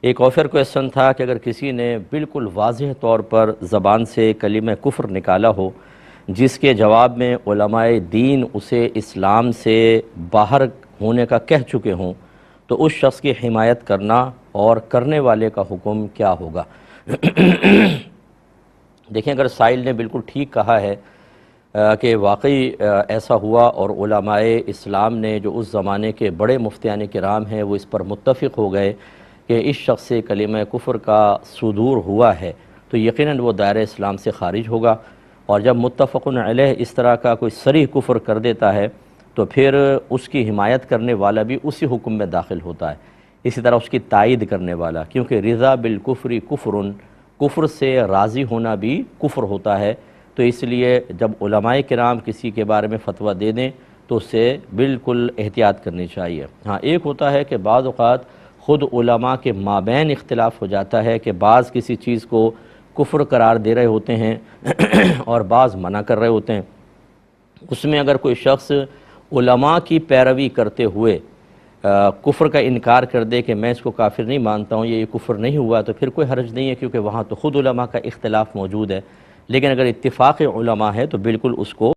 ایک اور کویسچن تھا کہ اگر کسی نے بالکل واضح طور پر زبان سے کلمہ کفر نکالا ہو، جس کے جواب میں علماء دین اسے اسلام سے باہر ہونے کا کہہ چکے ہوں، تو اس شخص کی حمایت کرنا اور کرنے والے کا حکم کیا ہوگا؟ دیکھیں، اگر سائل نے بالکل ٹھیک کہا ہے کہ واقعی ایسا ہوا اور علماء اسلام نے جو اس زمانے کے بڑے مفتیان کرام ہیں وہ اس پر متفق ہو گئے کہ اس شخص سے کلمہ کفر کا صدور ہوا ہے، تو یقیناً وہ دائرہ اسلام سے خارج ہوگا۔ اور جب متفق علیہ اس طرح کا کوئی صریح کفر کر دیتا ہے تو پھر اس کی حمایت کرنے والا بھی اسی حکم میں داخل ہوتا ہے، اسی طرح اس کی تائید کرنے والا، کیونکہ رضا بالکفر کفر، کفر سے راضی ہونا بھی کفر ہوتا ہے۔ تو اس لیے جب علماء کرام کسی کے بارے میں فتویٰ دے دیں تو اسے بالکل احتیاط کرنی چاہیے۔ ہاں، ایک ہوتا ہے کہ بعض اوقات خود علماء کے مابین اختلاف ہو جاتا ہے کہ بعض کسی چیز کو کفر قرار دے رہے ہوتے ہیں اور بعض منع کر رہے ہوتے ہیں۔ اس میں اگر کوئی شخص علماء کی پیروی کرتے ہوئے کفر کا انکار کر دے کہ میں اس کو کافر نہیں مانتا ہوں، یہ کفر نہیں ہوا، تو پھر کوئی حرج نہیں ہے، کیونکہ وہاں تو خود علماء کا اختلاف موجود ہے۔ لیکن اگر اتفاق علماء ہے تو بالکل اس کو